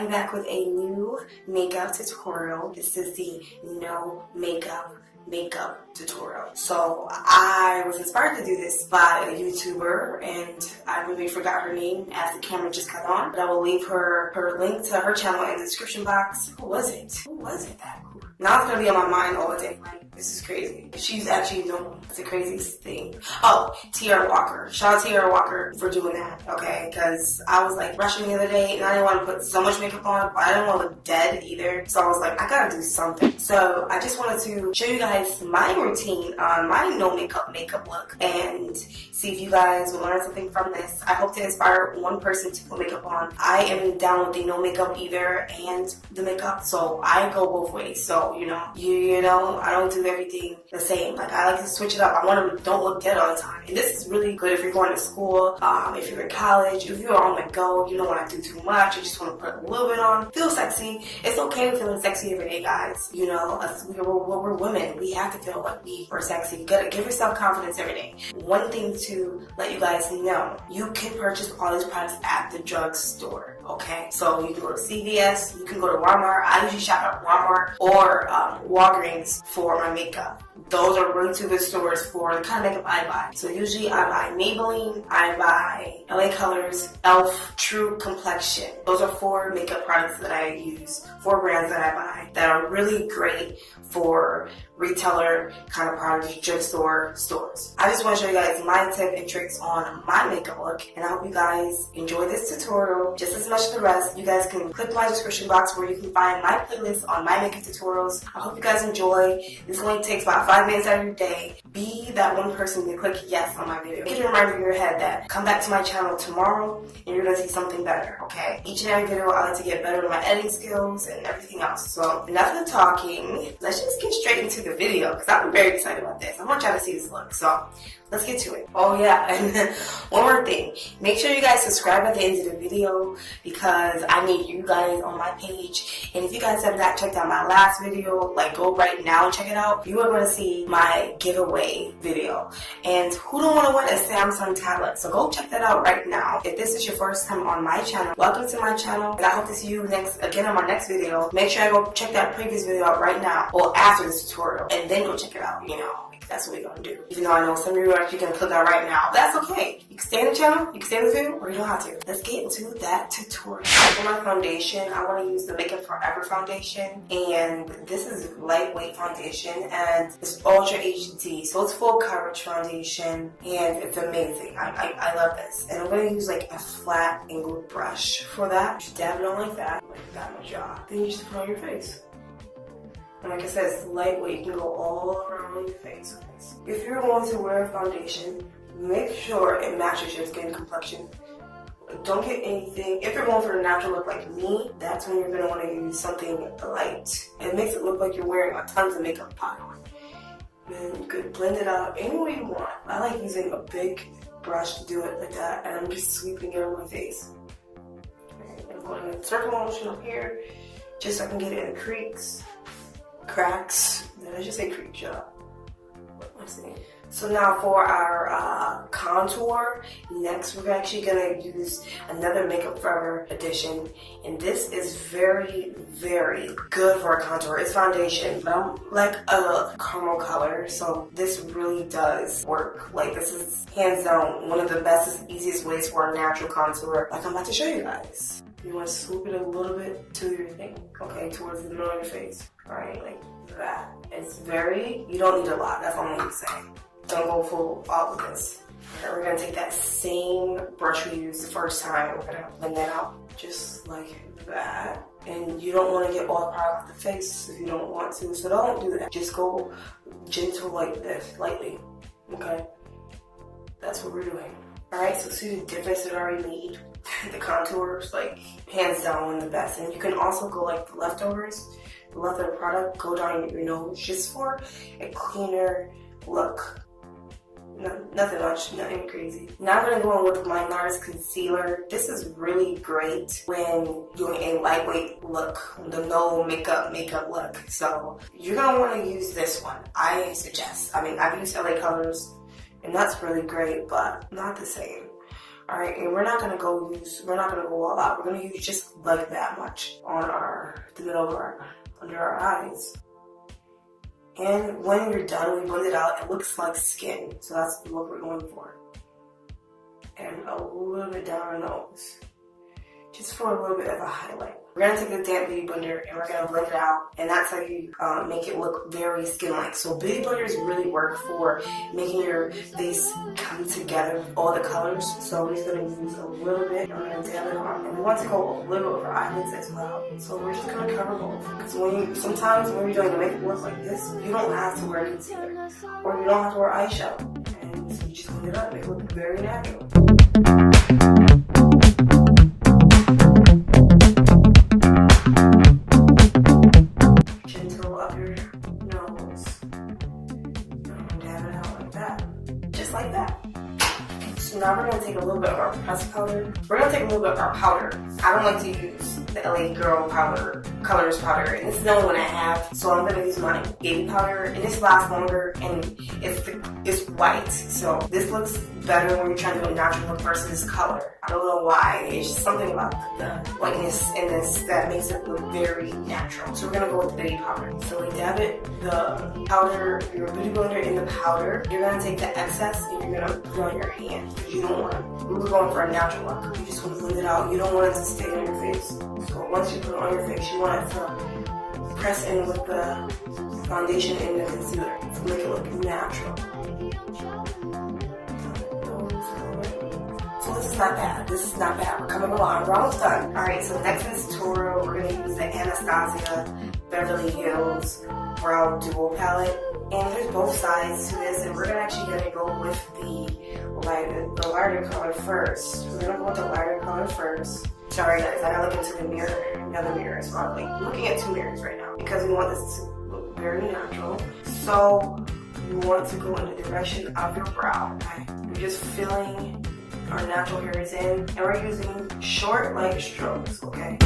am back with a new makeup tutorial. This is the no makeup tutorial. So I was inspired to do this by a YouTuber, and I really forgot her name as the camera just cut on, but I will leave her link to her channel in the description box. Who was it that? Now it's gonna be on my mind all day. Like, this is crazy. She's actually doing the craziest thing. Oh, Tiara Walker. Shout out Tiara Walker for doing that, okay? Because I was like rushing the other day and I didn't want to put so much makeup on, but I didn't want to look dead either. So I was like, I gotta do something. So I just wanted to show you guys my routine on my no makeup look and see if you guys will learn something from this. I hope to inspire one person to put makeup on. I am down with the no makeup either and the makeup, so I go both ways. So you know, I don't do everything the same. Like, I like to switch it up. I want to don't look dead all the time. And this is really good if you're going to school, if you're in college, if you're on the go, you don't want to do too much, you just want to put a little bit on, feel sexy. It's okay feeling sexy every day, guys. You know, we're women. We have to feel like we're sexy. You gotta give yourself confidence every day. One thing to let you guys know, you can purchase all these products at the drugstore, okay? So you can go to CVS, you can go to Walmart. I usually shop at Walmart or Walgreens for my makeup. Those are really two good stores for the kind of makeup I buy. So usually I buy Maybelline, I buy LA Colors, e.l.f., True Complexion. Those are 4 makeup products that I use, 4 brands that I buy that are really great for retailer kind of products, drugstore stores. I just want to show you guys my tip and tricks on my makeup look, and I hope you guys enjoy this tutorial just as much as the rest. You guys can click my description box where you can find my playlist on my makeup tutorials. I hope you guys enjoy. This only takes about 5 minutes out of your day. Be that one person to click yes on my video. Get a reminder in your head that come back to my channel tomorrow and you're going to see something better, okay? Each and every video I like to get better with my editing skills and everything else. So enough of the talking. Let's just get straight into the video because I'm very excited about this. I want y'all to see this look. So let's get to it. Oh yeah, and one more thing. Make sure you guys subscribe at the end of the video because I need you guys on my page. And if you guys have not checked out my last video, like, go right now and check it out. You are going to see my giveaway video. And who don't want to win a Samsung tablet? So go check that out right now. If this is your first time on my channel, welcome to my channel. And I hope to see you again on my next video. Make sure I go check that previous video out right now or after this tutorial and then go check it out, you know. That's what we're going to do. Even though I know some of you are actually going to click out right now. That's okay. You can stay in the channel, you can stay in the video, or you don't have to. Let's get into that tutorial. For my foundation, I want to use the Makeup Forever foundation. And this is lightweight foundation and it's Ultra HD. So it's full coverage foundation and it's amazing. I love this. And I'm going to use like a flat angled brush for that. Just dab it on like that. Like that on my jaw. Then you just put it on your face. And like I said, it's lightweight. You can go all around your face. If you're going to wear a foundation, make sure it matches your skin complexion. Don't get anything. If you're going for a natural look like me, that's when you're going to want to use something light. It makes it look like you're wearing tons of makeup pot on. Then you could blend it out any way you want. I like using a big brush to do it like that, and I'm just sweeping it on my face. And I'm going to circle motion up here, just so I can get it in the creaks. Cracks. Did I just say creek job? Let's see. So now for our contour, next we're actually going to use another Makeup Forever edition. And this is very, very good for a contour. It's foundation, but I'm like a caramel color, so this really does work. Like, this is hands down one of the best, easiest ways for a natural contour, like I'm about to show you guys. You want to swoop it a little bit to your thing, okay, towards the middle of your face. Alright, like that. It's you don't need a lot, that's all I'm going to say. Don't go full all of this. And we're going to take that same brush we used the first time and we're going to blend that out just like that. And you don't want to get all the product off the face if you don't want to, so don't do that. Just go gentle like this, lightly, okay? That's what we're doing. Alright, so see the difference it already made? The contours, like, hands down one of the best. And you can also go like the leftovers, the leftover product, go down your nose just for a cleaner look. No, nothing much, nothing crazy. Now I'm going to go on with my NARS concealer. This is really great when doing a lightweight look, the no makeup look. So you're going to want to use this one, I suggest. I mean, I've used LA Colors and that's really great, but not the same. Alright, and we're not gonna go all out. We're gonna use just like that much on the middle of under our eyes. And when you're done, we blend it out, it looks like skin. So that's what we're going for. And a little bit down our nose. Just for a little bit of a highlight. We're gonna take the damp beauty blender and we're gonna blend it out, and that's how you make it look very skin-like. So beauty blenders really work for making your face come together with all the colors. So we're just gonna use a little bit and we're gonna dab it on. And we want to go a little over our eyelids as well. So we're just gonna cover both. Because sometimes when you're doing the makeup look like this, you don't have to wear concealer or you don't have to wear eyeshadow. And so you just blend it up, make it look very natural. Like that. So now we're going to take a little bit of our pressed powder. We're going to take a little bit of our powder. I don't like to use the LA Girl powder, colors powder, and this is the only one I have. So I'm going to use my baby powder, and this lasts longer, and it's white. So this looks better when you're trying to do a natural look versus color. I don't know why. It's just something about the whiteness in this that makes it look very natural. So we're going to go with the baby powder. So we dab the powder, your beauty blender in the powder. You're going to take the excess and you're going to put it on your hand. You don't want to, we're going for a natural look. You just want to blend it out. You don't want it to stay on your face. So once you put it on your face, you want it to press in with the foundation and the concealer to make it look natural. So this is not bad. This is not bad. We're coming along. We're almost done. Alright, so next in this tutorial, we're going to use the Anastasia Beverly Hills Brow Duo Palette. And there's both sides to this, and we're actually going to go with the lighter color first. We're going to go with the lighter color first. Sorry guys, I gotta look into the mirror, another mirror. So I'm like looking at two mirrors right now because we want this to look very natural. So we want to go in the direction of your brow. Okay? We're just filling our natural hairs in, and we're using short light strokes, okay?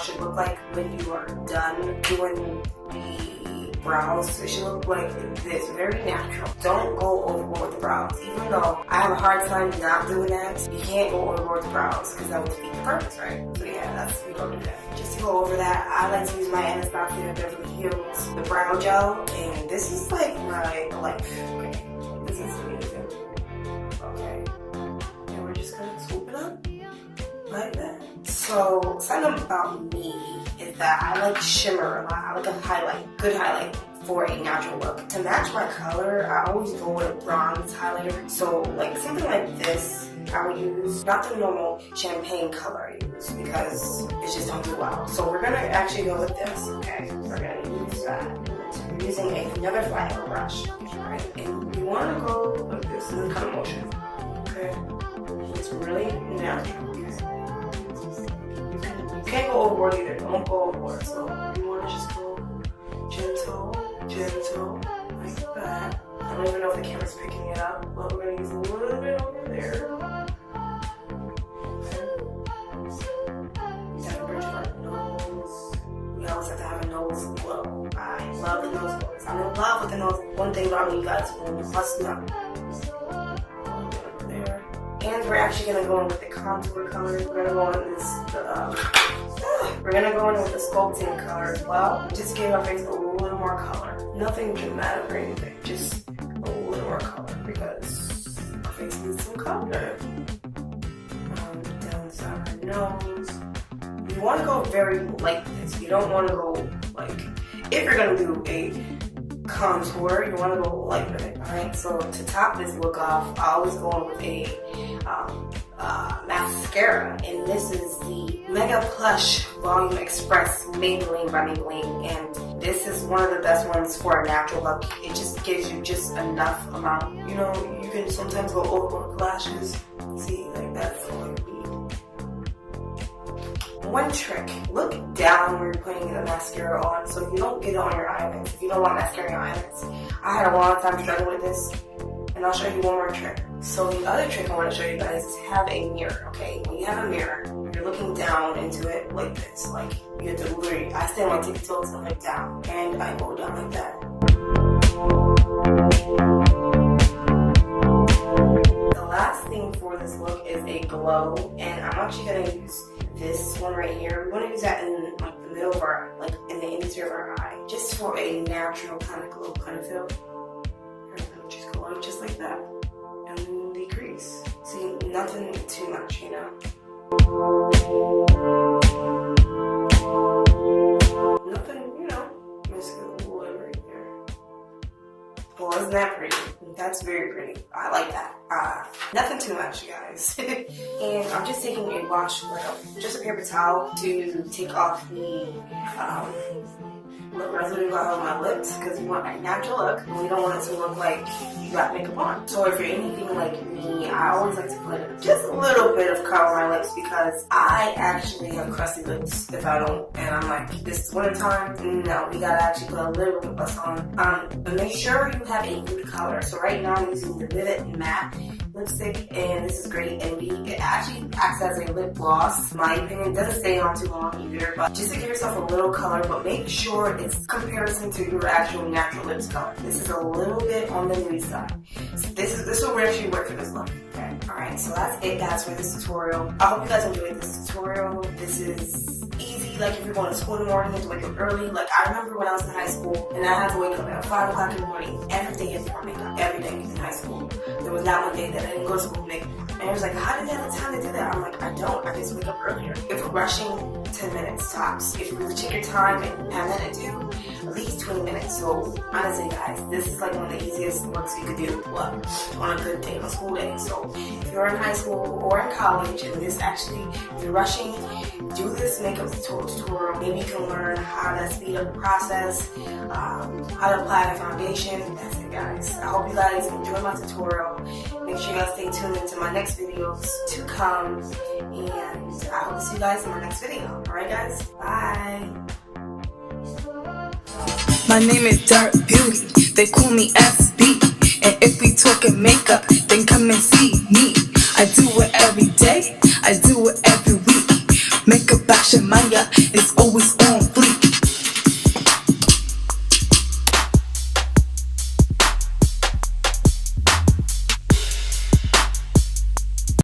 Should look like when you are done doing the brows. It should look like this, very natural. Don't go overboard with the brows. Even though I have a hard time not doing that, you can't go overboard with the brows because that would defeat the purpose, right? So yeah, we don't do that. Just to go over that, I like to use my Anastasia Beverly Hills, the brow gel, and this is like my life. Okay, this is amazing. Okay, and we're just gonna swoop it up like that. So, something about me is that I like shimmer a lot. I like a highlight, good highlight for a natural look. To match my color, I always go with a bronze highlighter. So, like something like this, I would use not the normal champagne color I use because it just don't do well. So, we're gonna actually go with this, okay? We're gonna use that. We're using another flat brush, right? And we wanna go like this in this kind of motion, okay? It's really natural. You can't go overboard either. Don't go overboard. So you want to just go gentle, like that. I don't even know if the camera's picking it up, but we're gonna use a little bit over there. That bridge of our nose. We always have to have a nose glow. I love the nose glows. I'm in love with the nose. One thing about me, you guys, must know. And we're actually gonna go in with the contour color. We're gonna go in we're gonna go in with the sculpting color as well. Just give our face a little more color. Nothing dramatic or anything. Just a little more color because our face needs some color. Down the side of our nose. You want to go very like this. You don't want to go like. If you're gonna do a contour, you want to go light with it. Alright, so to top this look off, I always go in with a mascara, and this is the Mega Plush Volume Express Maybelline by Maybelline, and this is one of the best ones for a natural look. It just gives you just enough amount. You know, you can sometimes go overboard with lashes. See, like that's all you need. One trick, look down when you're putting the mascara on so you don't get it on your eyelids. If you don't want mascara on your eyelids, I had a long time struggling with this, and And I'll show you one more trick. So the other trick I want to show you guys is have a mirror, okay? When you have a mirror, you're looking down into it like this. Like, you have to literally, I stand on my tippy toes and look down. And I go down like that. The last thing for this look is a glow. And I'm actually going to use this one right here. We want to use that in like the middle of our, like in the interior of our eye. Just for a natural kind of glow kind of feel. Just go on just like that. And decrease. See, nothing too much, you know. Nothing, you know. Just a little bit right there. Well, isn't that pretty? That's very pretty. I like that. Nothing too much, you guys. And I'm just taking a wash, just a paper towel to take off the lip residue out of my lips, because we want a natural look and we don't want it to look like you got makeup on. So if you're anything like me, I always like to put just a little bit of color on my lips, because I actually have crusty lips if I don't. And I'm like, this winter time, no, we gotta actually put a little bit of lip on. But make sure you have a good color. So right now I'm using the Vivid Matte lipstick, and this is great. And it actually acts as a lip gloss. In my opinion, it doesn't stay on too long either, but just to give yourself a little color, but make sure it's comparison to your actual natural lips color. This is a little bit on the nude side. So this will actually work for this look. Okay. Alright, so that's it, guys, for this tutorial. I hope you guys enjoyed this tutorial. This is easy, like if you're going to school in the morning, you have to wake up early. Like I remember when I was in high school and I had to wake up at 5 o'clock in the morning every day for makeup. Every day in high school. There was not one day that I didn't go to school with makeup. And it was like, how did you have the time to do that? I'm like, I don't. I just wake up earlier. If you're rushing, 10 minutes tops. If you really take your time and have that to do, at least 20 minutes. So honestly, guys, this is like one of the easiest looks you could do on a good day, on a school day. So if you're in high school or in college and this actually, if you're rushing, do this makeup tutorial. Maybe you can learn how to speed up the process, how to apply the foundation. That's it, guys. I hope you guys enjoy my tutorial. Make sure you guys stay tuned into my next videos to come, and I hope to see you guys in my next video. Alright guys, bye! My name is Dark Beauty, they call me SB. And if we talking makeup, then come and see me. I do it every day, I do it every week. Makeup action, my